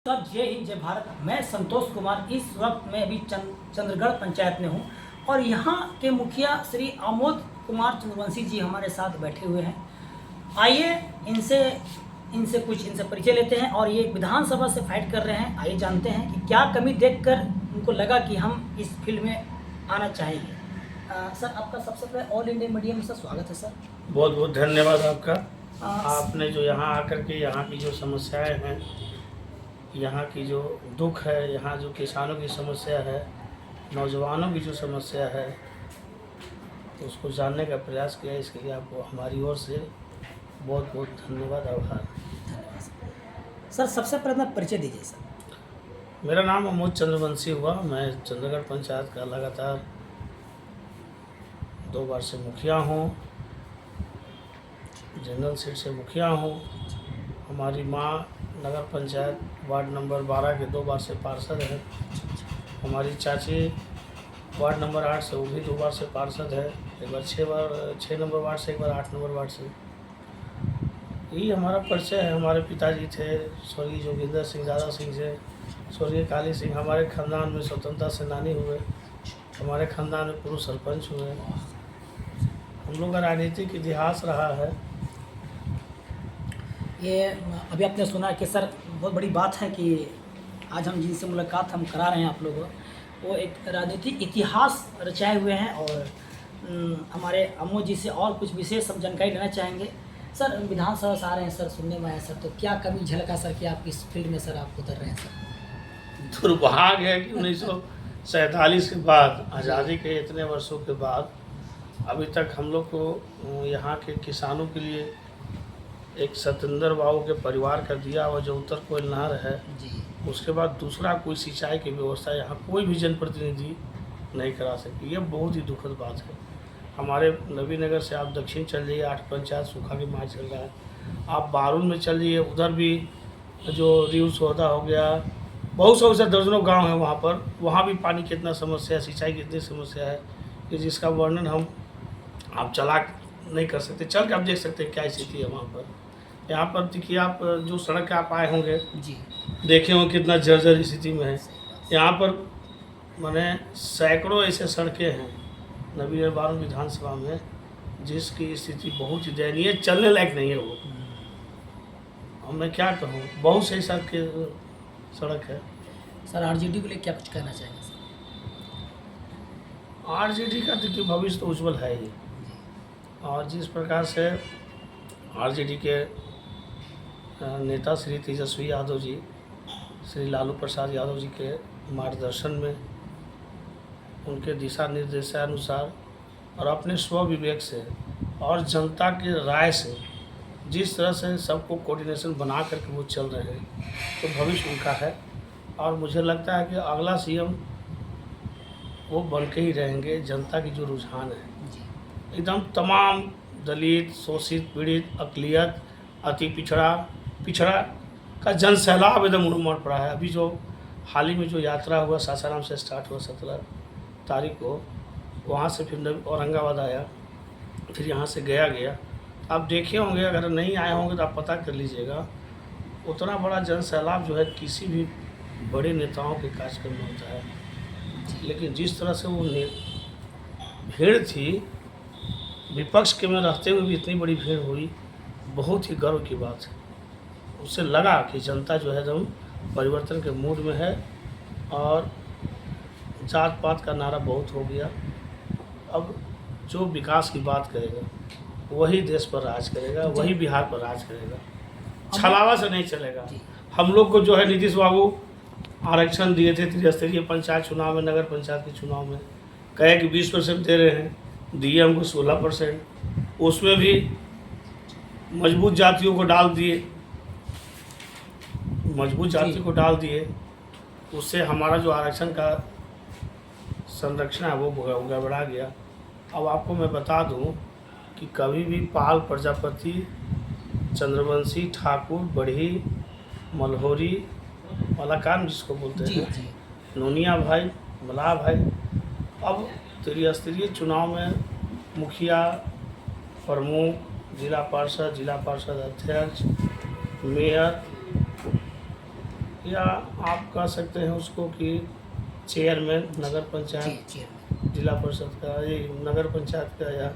सब जय हिंद जय भारत। मैं संतोष कुमार इस वक्त मैं अभी चंद्रगढ़ पंचायत में हूँ और यहाँ के मुखिया श्री आमोद कुमार चंद्रवंशी जी हमारे साथ बैठे हुए हैं। आइए इनसे परिचय लेते हैं और ये विधानसभा से फाइट कर रहे हैं। आइए जानते हैं कि क्या कमी देखकर उनको लगा कि हम इस फील्ड में आना चाहेंगे। सर आपका सबसे पहले ऑल इंडिया मीडिया में सर स्वागत है। सर बहुत बहुत धन्यवाद आपका। आपने जो यहाँ आकर के यहाँ की जो समस्याएं हैं, यहाँ की जो दुख है, यहाँ जो किसानों की समस्या है, नौजवानों की जो समस्या है, तो उसको जानने का प्रयास किया। इसके लिए आपको हमारी ओर से बहुत बहुत धन्यवाद, आभार। सर सबसे पहले अपना परिचय दीजिए। सर मेरा नाम आमोद चंद्रवंशी हुआ। मैं चंद्रगढ़ पंचायत का लगातार 2 बार से मुखिया हूँ, जनरल सीट से मुखिया हूँ। हमारी माँ नगर पंचायत वार्ड नंबर 12 के 2 बार से पार्षद है। हमारी चाची वार्ड नंबर 8 से, वो भी 2 बार से पार्षद है। एक बार 6 नंबर वार्ड से, एक बार 8 नंबर वार्ड से। यही हमारा परिचय है। हमारे पिताजी थे स्वर्गीय जोगिंदर सिंह, दादा सिंह से स्वर्गीय काली सिंह। हमारे खानदान में स्वतंत्रता सेनानी हुए, हमारे खानदान में पूर्व सरपंच हुए। हम लोग का राजनीतिक इतिहास रहा है। ये अभी आपने सुना कि सर बहुत बड़ी बात है कि आज हम जिनसे मुलाकात हम करा रहे हैं आप लोगों, वो एक राजनीतिक इतिहास रचाए हुए हैं और हमारे आमोद जी से और कुछ विशेष हम जानकारी लेना चाहेंगे। सर विधानसभा से आ रहे हैं सर, सुनने में आया सर, तो क्या कमी झलका सर कि आप इस फील्ड में सर आप उतर रहे हैं सर? दुर्भाग्य है कि 1947 के बाद, आज़ादी के इतने वर्षों के बाद अभी तक हम लोग को यहाँ के किसानों के लिए एक सतेंद्र बाबू के परिवार का दिया हुआ जो उत्तर कोयल नहर है जी, उसके बाद दूसरा कोई सिंचाई की व्यवस्था यहाँ कोई भी जनप्रतिनिधि नहीं करा सके। ये बहुत ही दुखद बात है। हमारे नबीनगर से आप दक्षिण चल जाइए, 8 पंचायत सूखा के मार चल रहा है। आप बारून में चल जाइए, उधर भी जो रिव सौदा हो गया, बहुत से दर्जनों गांव है वहाँ पर, वहाँ भी पानी की इतना समस्या है, सिंचाई की इतनी समस्या है कि जिसका वर्णन हम आप चला नहीं कर सकते। चल के आप देख सकते हैं क्या स्थिति है वहाँ पर। यहाँ पर देखिए, आप जो सड़क आप आए होंगे जी, देखे होंगे कितना जर्जर स्थिति में है। यहाँ पर माने सैकड़ों ऐसे सड़कें हैं नबीनगर बारून विधानसभा में जिसकी स्थिति बहुत ही दयनीय, चलने लायक नहीं है वो। अब मैं क्या कहूँ, बहुत सही सड़क है। सर आरजेडी को लिए क्या कुछ कहना चाहेंगे सर? आरजेडी का देखिए भविष्य तो उज्जवल है ही, और जिस प्रकार से आरजेडी के नेता श्री तेजस्वी यादव जी, श्री लालू प्रसाद यादव जी के मार्गदर्शन में, उनके दिशा निर्देशानुसार और अपने स्वविवेक से और जनता की राय से जिस तरह से सबको कोऑर्डिनेशन बना करके वो चल रहे हैं, तो भविष्य उनका है। और मुझे लगता है कि अगला सीएम वो बन के ही रहेंगे। जनता की जो रुझान है एकदम तमाम दलित, शोषित, पीड़ित, अक़लियत, अति पिछड़ा का जन सैलाब एकदम उमड़ पड़ा है। अभी जो हाल ही में जो यात्रा हुआ, सासाराम से स्टार्ट हुआ 17 तारीख को, वहाँ से फिर औरंगाबाद आया, फिर यहाँ से गया। आप देखे होंगे, अगर नहीं आए होंगे तो आप पता कर लीजिएगा। उतना बड़ा जन सैलाब जो है किसी भी बड़े नेताओं के कार्यक्रम में होता है, लेकिन जिस तरह से वो भीड़ थी, विपक्ष के में रहते हुए भी इतनी बड़ी भीड़ हुई, बहुत ही गर्व की बात है। उससे लगा कि जनता जो है एकदम परिवर्तन के मूड में है और जात पात का नारा बहुत हो गया। अब जो विकास की बात करेगा वही देश पर राज करेगा, वही बिहार पर राज करेगा, छलावा से नहीं चलेगा। हम लोग को जो है नीतीश बाबू आरक्षण दिए थे त्रिस्तरीय पंचायत चुनाव में, नगर पंचायत के चुनाव में, कहे कि 20% दे रहे हैं, दिए हमको 16%। उसमें भी मजबूत जातियों को डाल दिए, उससे हमारा जो आरक्षण का संरक्षण है वो गड़बड़ा गया। अब आपको मैं बता दूं कि कभी भी पाल प्रजापति, चंद्रवंशी, ठाकुर, बढ़ी, मल्होरी वाला काम जिसको बोलते हैं, नोनिया भाई, मलाह भाई, अब त्रिस्तरीय चुनाव में मुखिया, प्रमुख, जिला पार्षद अध्यक्ष, मेयर, या आप कह सकते हैं उसको कि चेयरमैन नगर पंचायत, चेयरमैन। जिला परिषद का, ये नगर पंचायत का या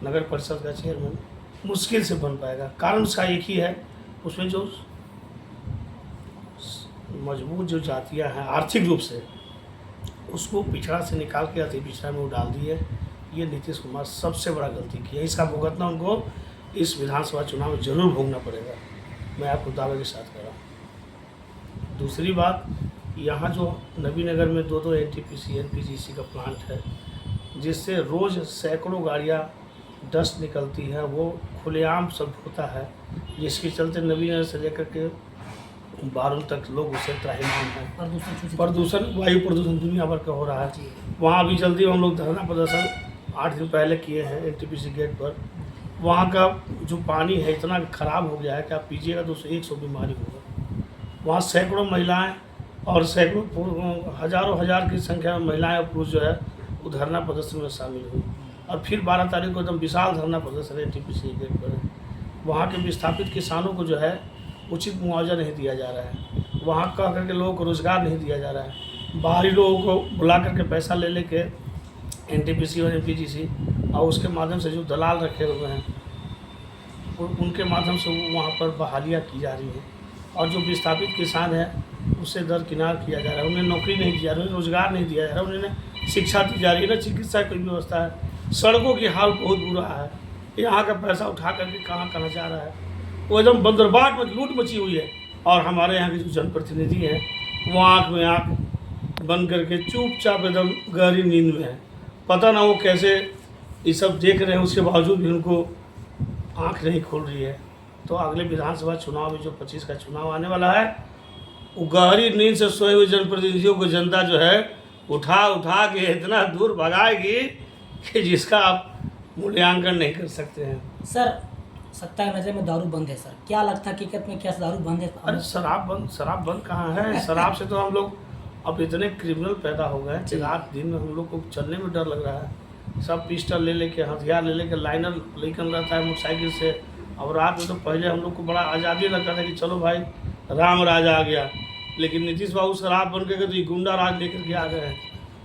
नगर परिषद का चेयरमैन मुश्किल से बन पाएगा। कारण उसका एक ही है, उसमें जो मजबूत जो जातियां हैं आर्थिक रूप से, उसको पिछड़ा से निकाल के अति पिछड़ा में वो डाल दी है। ये नीतीश कुमार सबसे बड़ा गलती की है। इसका भुगतना उनको इस विधानसभा चुनाव में जरूर भोगना पड़ेगा, मैं आपको दावे के साथ कह रहा हूँ। दूसरी बात, यहाँ जो नबीनगर में 2-2 NTPC NPGC का प्लांट है, जिससे रोज़ सैकड़ों गाड़ियाँ डस्ट निकलती है, वो खुलेआम सब होता है, जिसके चलते नबीनगर से लेकर के बारुल तक लोग उससे त्राहिमाम हैं। प्रदूषण, वायु प्रदूषण दुनिया भर का हो रहा है। वहाँ भी जल्दी हम लोग धरना प्रदर्शन 8 दिन पहले किए हैं NTPC गेट पर। वहाँ का जो पानी है इतना ख़राब हो गया है कि आप पीजिएगा तो उससे 100 बीमारी होगा। वहाँ सैकड़ों महिलाएं और सैकड़ों हज़ारों हज़ार की संख्या में महिलाएं और पुरुष जो है वो धरना प्रदर्शन में शामिल हुई। और फिर 12 तारीख को एकदम विशाल धरना प्रदर्शन NTPC गेट पर है। वहाँ के विस्थापित किसानों को जो है उचित मुआवजा नहीं दिया जा रहा है। वहाँ कह करके लोगों को रोज़गार नहीं दिया जा रहा है। बाहरी लोगों को बुला करके पैसा ले लेके NTPC और NPGC और उसके माध्यम से जो दलाल रखे हुए हैं उनके माध्यम से वहाँ पर बहालियाँ की जा रही हैं। और जो विस्थापित किसान हैं उससे दरकिनार किया जा रहा है। उन्हें नौकरी नहीं दिया जा रहा है, रोज़गार नहीं दिया जा रहा है, उन्हें शिक्षा दी जा रही है, ना चिकित्सा की व्यवस्था है। सड़कों की हाल बहुत बुरा है। यहाँ का पैसा उठा करके कहाँ कहाँ जा रहा है, वो एकदम बंदरबाट में लूट मची हुई है। और हमारे यहाँ के जो जनप्रतिनिधि हैं वो आँख में आँख बंद करके चुपचाप एकदम गहरी नींद में है। पता ना वो कैसे ये सब देख रहे हैं, उसके बावजूद भी उनको आँख नहीं खोल रही है। तो अगले विधानसभा चुनाव में जो 25 का चुनाव आने वाला है, वो गहरी नींद से सोए हुए जनप्रतिनिधियों को जनता जो है उठा उठा के इतना दूर भगाएगी कि जिसका आप मूल्यांकन नहीं कर सकते हैं। सर, सत्ता के नज़र में दारू बंद है सर, क्या लगता है हकीकत में क्या दारू बंद है? अरे शराब बंद कहाँ है? शराब से तो हम लोग अब इतने क्रिमिनल पैदा हो गए कि रात दिन में हम लोग को चलने में डर लग रहा है। सब पिस्टल ले लेके, हथियार ले लेके लाइनर लेकर रहता है मोटरसाइकिल से। अब रात में तो पहले हम लोग को बड़ा आज़ादी लगता था कि चलो भाई राम राज आ गया, लेकिन नीतीश बाबू शराब बन के तो ये गुंडा राज लेकर के आ गए हैं।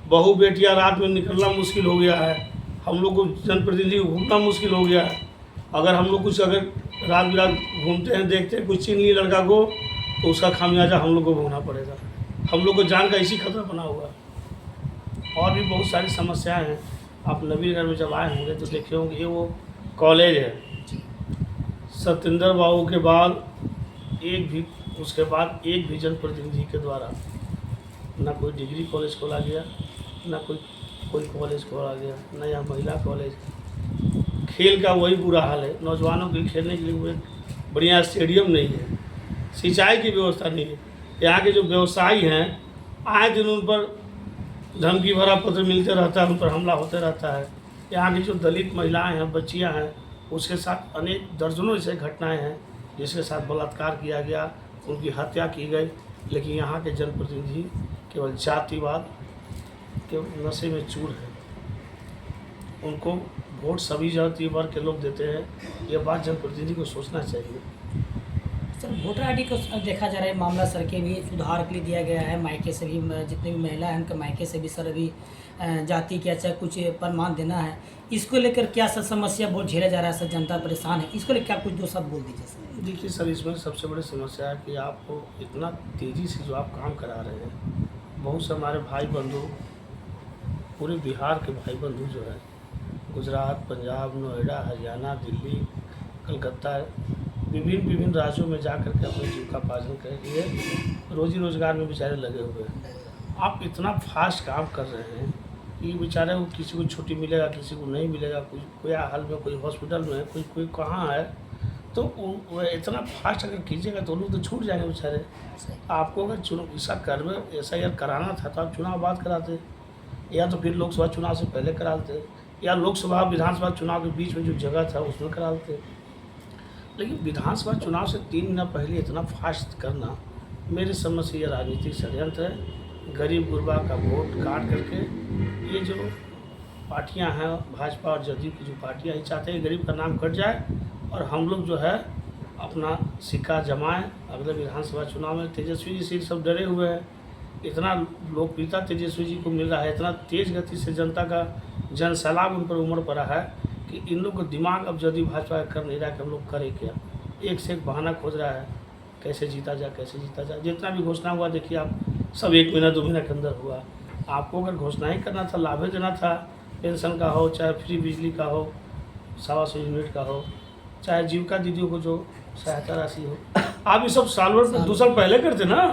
बहू बेटियाँ रात में निकलना मुश्किल हो गया है, हम लोग को जनप्रतिनिधि घूमना मुश्किल हो गया है। अगर हम लोग कुछ अगर रात बिरात घूमते हैं, देखते हैं कुछ छीन ली लड़का को, तो उसका खामियाजा हम लोग को भोगना पड़ेगा। हम लोग को जान का इसी खतरा बना हुआ है। और भी बहुत सारी समस्याएं हैं। आप नबीनगर में जब आए होंगे तो देखे होंगे, ये वो कॉलेज है। सत्येंद्र बाबू के बाद उसके बाद एक भी जनप्रतिनिधि के द्वारा ना कोई डिग्री कॉलेज खोला गया, ना कोई कॉलेज खोला गया, ना यहाँ महिला कॉलेज। खेल का वही बुरा हाल है, नौजवानों के खेलने के लिए बढ़िया स्टेडियम नहीं है, सिंचाई की व्यवस्था नहीं है। यहाँ के जो व्यवसायी हैं आए दिन उन पर धमकी भरा पत्र मिलते रहता है, उन पर हमला होते रहता है। यहाँ की जो दलित महिलाएं हैं, बच्चियाँ हैं, उसके साथ अनेक दर्जनों ऐसे घटनाएं हैं जिसके साथ बलात्कार किया गया, उनकी हत्या की गई। लेकिन यहाँ के जनप्रतिनिधि केवल जातिवाद के नशे में चूर है। उनको वोट सभी जाति वर्ग के लोग देते हैं, ये बात जनप्रतिनिधि को सोचना चाहिए। सर, वोटर ID को देखा जा रहा है मामला सर के भी सुधार के लिए दिया गया है। मायके से भी जितने भी महिला हैं उनके मायके से भी सर अभी जाति के अच्छा कुछ प्रमाण देना है। इसको लेकर क्या सर समस्या बहुत झेला जा रहा है सर, जनता परेशान है, इसको लेकर क्या कुछ 2 शब्द बोल दीजिए सर। देखिए सर, इसमें सबसे बड़ी समस्या है कि आपको इतना तेज़ी से जो आप काम करा रहे हैं, बहुत से हमारे भाई बंधु, पूरे बिहार के भाई बंधु जो है गुजरात, पंजाब, नोएडा, हरियाणा, दिल्ली, कलकत्ता, विभिन्न राज्यों में जा कर के अपने जीविकापार्जन के लिए रोजी रोजगार में बेचारे लगे हुए हैं। आप इतना फास्ट काम कर रहे हैं कि बेचारे को किसी को छुट्टी मिलेगा, किसी को नहीं मिलेगा, कोई हाल में, कोई हॉस्पिटल में, कोई कहाँ है, तो वो इतना फास्ट अगर कीजिएगा तो लोग तो छूट जाएंगे बेचारे। आपको अगर चुनाव ऐसा यार कराना था तो आप चुनाव बाद कराते, या तो फिर लोकसभा चुनाव से पहले कराते, या लोकसभा विधानसभा चुनाव के बीच में जो जगह था उसमें कराते। लेकिन विधानसभा चुनाव से 3 महीना पहले इतना फास्ट करना मेरे समझ से यह राजनीतिक षड्यंत्र है। गरीब गुरबा का वोट काट करके ये जो पार्टियां हैं, भाजपा और जदयू की जो पार्टियां, ये चाहते हैं गरीब का नाम कट जाए और हम लोग जो है अपना सिक्का जमाएं। अगले विधानसभा चुनाव में तेजस्वी जी से सब डरे हुए हैं। इतना लोकप्रियता तेजस्वी जी को मिल रहा है, इतना तेज गति से जनता का जन सैलाब उन पर उमड़ पड़ा है कि इन लोग को दिमाग अब यदि भाजपा कर नहीं रहा कि हम लोग करें क्या। एक से एक बहाना खोज रहा है, कैसे जीता जाए, कैसे जीता जाए। जितना भी घोषणा हुआ देखिए आप, सब 1 महीना 2 महीना के अंदर हुआ। आपको अगर घोषणा ही करना था, लाभे देना था, पेंशन का हो, चाहे फ्री बिजली का हो, 125 यूनिट का हो, चाहे जीविका दीदियों को जो सहायता राशि हो, आप ये सब साल भर 2 साल पहले करते ना।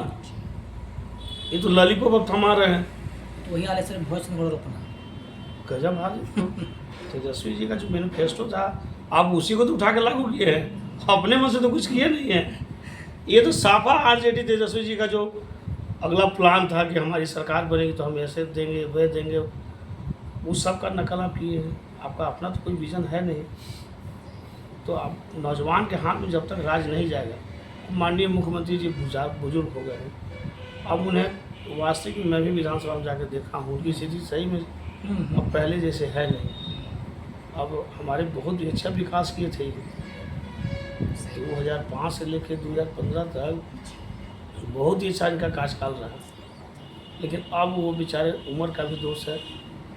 ये तो लॉलीपॉप अब थमा रहे हैं। तो वही हाल है सर, भोज में रोपना गजब हाल है। तेजस्वी जी का जो मैनिफेस्टो था, आप उसी को तो उठा के लागू किए हैं, अपने मन से तो कुछ किए नहीं है। ये तो साफा आरजेडी तेजस्वी जी का जो अगला प्लान था कि हमारी सरकार बनेगी तो हम ऐसे देंगे, वे देंगे, उस सब का नकल आप किए हैं। आपका अपना तो कोई विजन है नहीं। तो आप नौजवान के हाथ में जब तक राज नहीं जाएगा, माननीय मुख्यमंत्री जी बुजुर्ग हो गए हैं, अब उन्हें वास्तविक में मैं भी विधानसभा में जाकर देखा हूँ, उनकी स्थिति सही में अब पहले जैसे है नहीं। अब हमारे बहुत ही अच्छा विकास किए थे। 2005 से लेकर 2015 तक बहुत ही अच्छा इनका कार्यकाल रहा, लेकिन अब वो बेचारे उम्र का भी दोष है।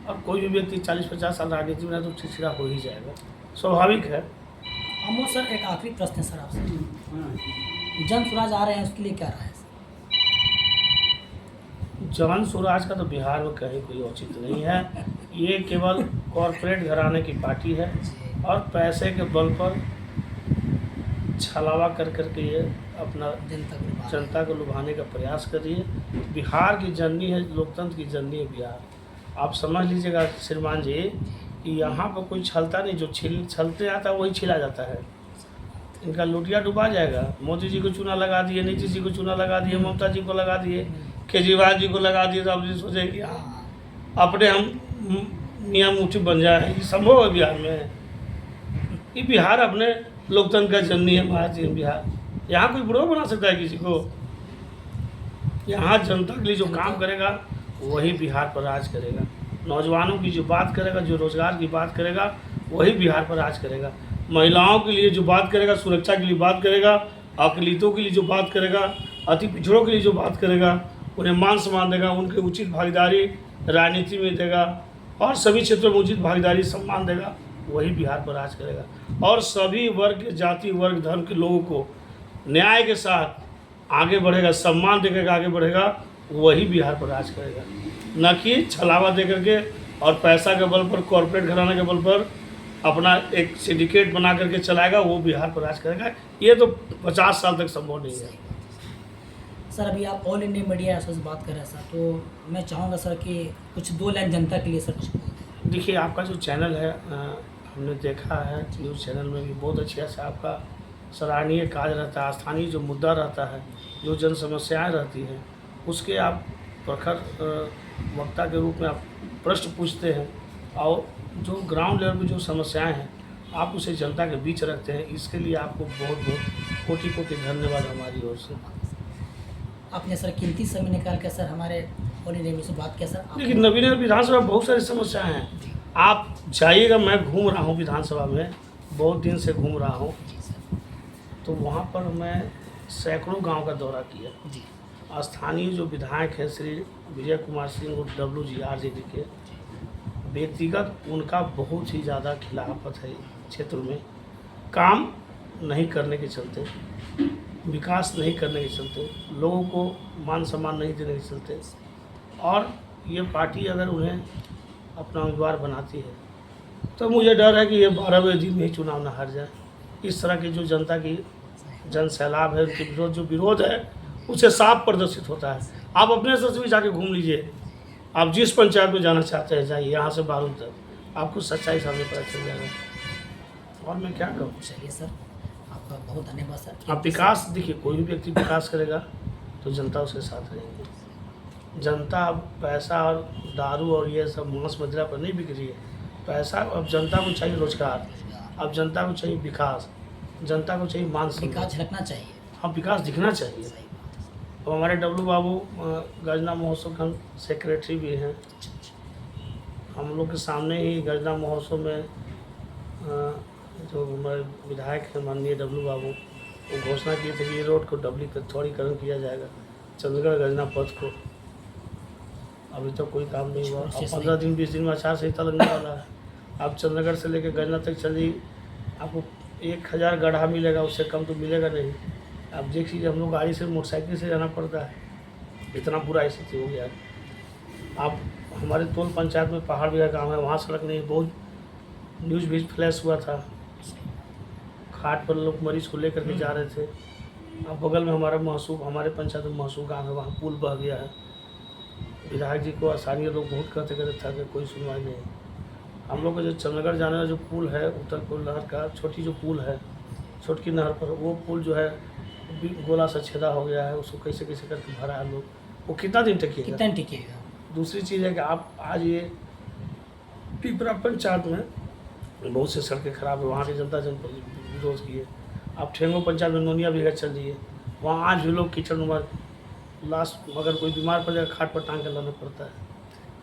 अब कोई भी व्यक्ति 40-50 साल राजनीति में तो चिड़चिड़ा हो ही जाएगा, स्वाभाविक है। अमोद सर, एक आखिरी प्रश्न है सर आपसे। जन स्वराज आ रहे हैं, उसके लिए क्या राय है सर? जन स्वराज का तो बिहार में कहीं कोई औचित्य नहीं है। ये केवल कॉरपोरेट घराने की पार्टी है और पैसे के बल पर छलावा कर करके ये अपना जनता को लुभाने का प्रयास कर रही है। बिहार की जननी है, लोकतंत्र की जननी है बिहार। आप समझ लीजिएगा श्रीमान जी कि यहाँ पर कोई छलता नहीं, जो छलते आता है वही छिला जाता है। इनका लुटिया डुबा जाएगा। मोदी जी को चूना लगा दिए, नीतीश जी को चूना लगा दिए, ममता जी को लगा दिए, केजरीवाल जी को लगा दिए, तो आप जी सोचेंगे अपने हम मियाँ मुठी बन जाए। ये संभव है बिहार में? ये बिहार अपने लोकतंत्र का जननी है महाराज। बिहार यहाँ कोई बुरा बना सकता है किसी को? यहाँ जनता के लिए जो काम करेगा वही बिहार पर राज करेगा। नौजवानों की जो बात करेगा, जो रोजगार की बात करेगा, वही बिहार पर राज करेगा। महिलाओं के लिए जो बात करेगा, सुरक्षा के लिए बात करेगा, अकलितों के लिए जो बात करेगा, अति पिछड़ों के लिए जो बात करेगा, उन्हें मान सम्मान देगा, उनकी उचित भागीदारी राजनीति में देगा और सभी क्षेत्रों में उचित भागीदारी सम्मान देगा, वही बिहार पर राज करेगा। और सभी वर्ग, जाति, वर्ग, धर्म के लोगों को न्याय के साथ आगे बढ़ेगा, सम्मान देकर आगे बढ़ेगा, वही बिहार पर राज करेगा। न कि छलावा दे करके और पैसा के बल पर, कॉर्पोरेट घराने के बल पर अपना एक सिंडिकेट बना करके चलाएगा, वो बिहार पर राज करेगा। ये तो 50 साल तक संभव नहीं है। सर, अभी आप ऑल इंडिया मीडिया से बात कर रहे हैं सर, तो मैं चाहूँगा सर कि कुछ 2 लाइन जनता के लिए सर कुछ बोल दें। देखिए, आपका जो चैनल है, हमने देखा है न्यूज़ चैनल में भी बहुत अच्छे से आपका सराहनीय कार्य रहता है। स्थानीय जो मुद्दा रहता है, जो जन समस्याएँ रहती हैं, उसके आप प्रखर वक्ता के रूप में आप प्रश्न पूछते हैं और जो ग्राउंड लेवल पर जो समस्याएं हैं आप उसे जनता के बीच रखते हैं। इसके लिए आपको बहुत बहुत कोटि कोटि धन्यवाद हमारी ओर से। आपने सर कीमती समय निकाल कर सर हमारे ऑल इंडिया में से बात किया सर। लेकिन नवीनगर विधानसभा बहुत सारी समस्याएं हैं, आप जाइएगा। मैं घूम रहा हूँ विधानसभा में, बहुत दिन से घूम रहा हूँ, तो वहाँ पर मैं सैकड़ों गाँव का दौरा किया। स्थानीय जो विधायक हैं श्री विजय कुमार सिंह और डब्लू जी आरजेडी के, व्यक्तिगत उनका बहुत ही ज़्यादा खिलाफत है क्षेत्र में। काम नहीं करने के चलते, विकास नहीं करने के चलते, लोगों को मान सम्मान नहीं देने के चलते, और ये पार्टी अगर उन्हें अपना उम्मीदवार बनाती है तो मुझे डर है कि ये 12वें दिन में ही चुनाव न हार जाए। इस तरह की जो जनता की जन सैलाब है, उनके विरोध जो विरोध है उसे साफ प्रदर्शित होता है। आप अपने स्तर से भी जाके घूम लीजिए, आप जिस पंचायत में जाना चाहते हैं जाइए, यहाँ से बारूद तक, आपको सच्चाई सामने पता चल जाएगा। और मैं क्या कहूँ? चलिए सर, आपका बहुत धन्यवाद सर। आप विकास देखिए, कोई भी व्यक्ति विकास करेगा तो जनता उसके साथ रहेगी। जनता अब पैसा और दारू और ये सब मांस मदिरा पर नहीं बिक रही है। पैसा, अब जनता को चाहिए रोजगार, अब जनता को चाहिए विकास, जनता को चाहिए मान सम्मान। विकास झलकना चाहिए, हाँ, विकास दिखना चाहिए। तो हमारे डब्लू बाबू गजना महोत्सव के हम सेक्रेटरी भी हैं। हम लोग के सामने ही गजना महोत्सव में जो हमारे विधायक हैं माननीय डब्लू बाबू, वो घोषणा किए थे कि ये रोड को थोड़ीकरण किया जाएगा, चंद्रगढ़ गजना पथ को। अभी तक कोई काम नहीं हुआ। अब 15 दिन 20 दिन में आचार संहिता लगने वाला है। आप चंद्रगढ़ से लेकर गजना तक चलिए, आपको 1000 गड्ढा मिलेगा, उससे कम तो मिलेगा नहीं। आप देख लीजिए, हम लोग गाड़ी से मोटरसाइकिल से जाना पड़ता है, इतना बुरा स्थिति हो गया है। आप हमारे तोल पंचायत में पहाड़ बिहार गाँव है, वहाँ सड़क नहीं, बहुत न्यूज़ भी फ्लैश हुआ था। घाट पर लोग मरीज को लेकर के जा रहे थे। अब बगल में हमारा महसूब, हमारे पंचायत में महसूब गाँव है, वहाँ पुल बह गया है। विधायक जी को स्थानीय लोग बहुत कहते था कि कोई सुनवाई नहीं। हम लोग को जो चंद्रगढ़ जाने वाला जो पुल है, उत्तरपुर नहर का छोटी जो पुल है, छोटकी नहर पर, वो पुल जो है गोला से छेदा हो गया है। उसको कैसे कैसे करके भरा है लोग, वो कितना दिन टिकेगा? कितना टिकेगा? दूसरी चीज़ है कि आप आज ये पिपरा पंचायत में बहुत से सड़कें खराब है, वहाँ की जनता विरोध की है। आप ठेंगो पंचायत में नोनिया बिगड़ चल रही है, वहाँ आज भी लोग कीचड़ नुमा लास्ट, अगर कोई बीमार पड़ जाए खाट पर टांग के लाना पड़ता है।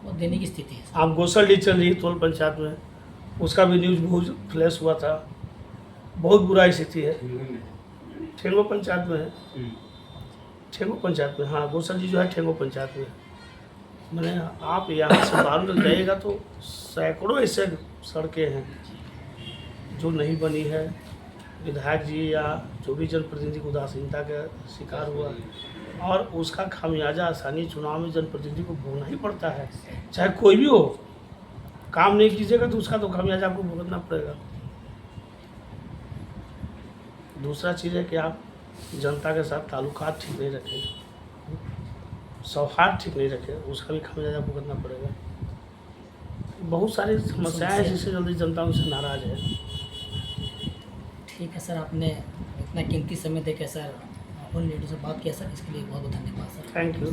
वो देने की स्थिति है। आप गोसलडी चल रही है तोल पंचायत में, उसका भी न्यूज़ बहुत फ्लैश हुआ था, बहुत बुरा स्थिति है। ठेंगो पंचायत में है, ठेंगो पंचायत में, हाँ गोसलडी जो है ठेंगो पंचायत में। मैंने आप यहाँ से बाहर तक जाइएगा तो सैकड़ों ऐसे सड़कें हैं जो नहीं बनी है। विधायक जी या जो भी जनप्रतिनिधि को उदासीनता का शिकार हुआ, और उसका खामियाजा स्थानीय चुनाव में जनप्रतिनिधि को भोगना ही पड़ता है, चाहे कोई भी हो। काम नहीं कीजिएगा तो उसका तो खामियाजा आपको भुगतना पड़ेगा। दूसरा चीज़ है कि आप जनता के साथ ताल्लुकात ठीक नहीं रखें, सौहार्द ठीक नहीं रखें, उसका भी खामियाजा भुगतना पड़ेगा। बहुत सारी समस्याएं हैं जिससे जल्दी जनता उनसे नाराज़ है। ठीक है सर, आपने इतना कीमती समय देकर सर उन लीडर से बात किया सर, इसके लिए बहुत बहुत धन्यवाद सर। Thank you.